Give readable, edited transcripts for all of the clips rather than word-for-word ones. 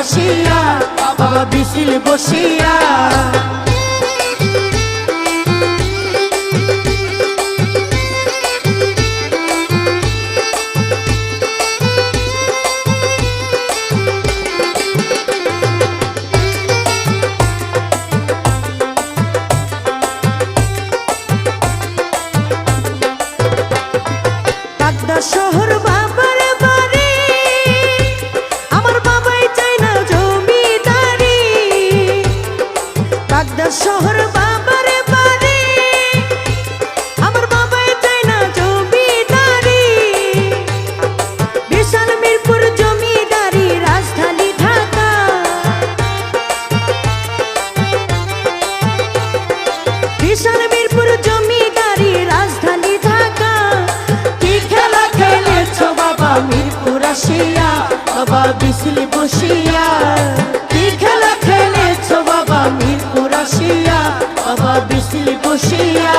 আসিয়া বাবা বিসিল বসিয়া শহর বাবার বাড়ি আমার বাবাই চাই না জমিদারি বাগদা শহর বাবার বাড়ি আমার বাবাই চাই না জমিদারি বিশাল মিরপুর জমিদারি রাজধানী ঢাকা বিশাল মিরপুর জমিদারি রাজধানী ঢাকা মিরপুর আসিয়া বাবা বিসিল বসিয়া কি খেলা খেলেছো বাবা মিরপুর আসিয়া বাবা বিসিল বসিয়া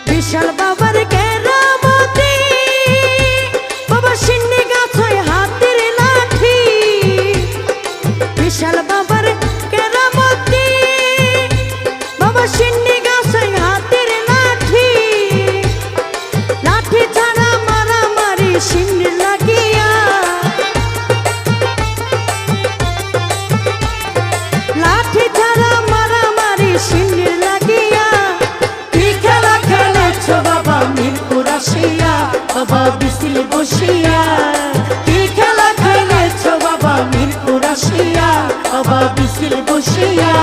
বিশাল বাবার কেরামতি বাবা সিন্নি গাছ হয় হাতের লাঠি বিশাল বাবার কেরামতি বাবা সিন্নি গাছ হয় হাতের লাঠি লাঠি ছাড়া মারামারি সিন্নি লাগিয়া লাঠি ছাড়া মারামারি সিন্নি লাগিয়া মিরপুর আসিয়া বাবা বিসিল বসিয়া কি খেলা খেলেছো বাবা মিরপুর আসিয়া বাবা বিসিল বসিয়া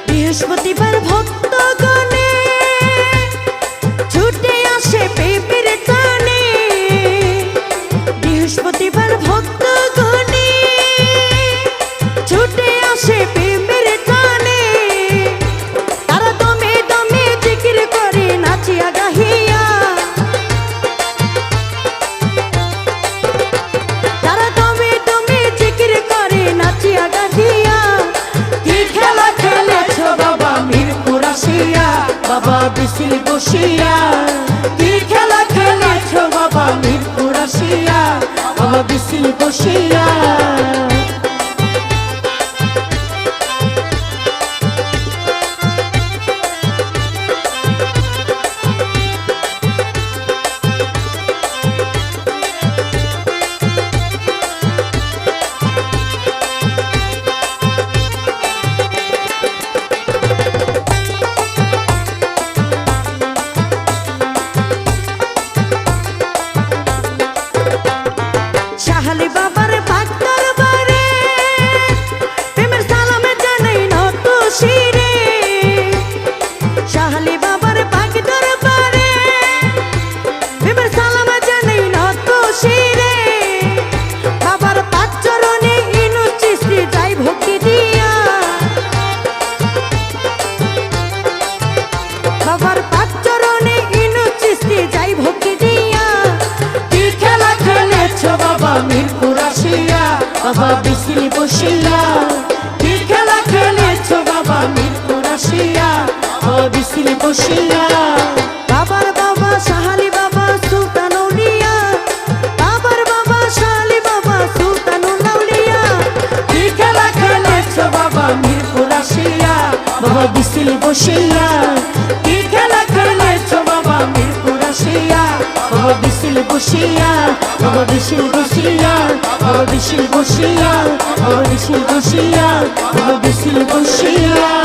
বৃহস্পতিবার ভক্তগণে ছুটে আসে প্রেমের টানে বৃহস্পতিবার ভক্তগণে ছুটে আসে প্রেমের টানে তারা দমে দমে জিকির করে নাচিয়া গাহিয়া তারা দমে দমে জিকির করে নাচিয়া গাহিয়া বাবা বিসিল বসিয়া কি খেলা খেলেছো বাবা মিরপুর আসিয়া বাবা বিসিল বসিয়া শাহালি বাবার বাগদার বারে প্রেমের সালামে জানাই নত শিরে শাহালি বাবার বাগদার বারে প্রেমের সালামে জানাই নত শিরে বাবার পাঁচ চরণে ইনু চিস্তি যাই ভক্তি দিয়া বাবার পাঁচ চরণে ইনু চিস্তি যাই ভক্তি দিয়া কি খেলা খেলেছো বাবা মিরপুর আসিয়া বাবা বিসিল বসিয়া কি খেলা খেলেছো বাবা মিরপুর আসিয়া বাবা বিসিল বসিয়া বাবার বাবা শাহালি বাবা সুলতান আউলিয়া বাবার বাবা শাহালি বাবা সুলতান আউলিয়া কি খেলা খেলেছো বাবা মিরপুর আসিয়া বাবা বিসিল বসিয়া কি খেলা খেলেছো বাবা মিরপুর আসিয়া বাবা বিসিল বসিয়া বাবা বিসিল বসিয়া বাবা বিসিল বসিয়া বাবা বিসিল বসিয়া বাবা বিসিল বসিয়া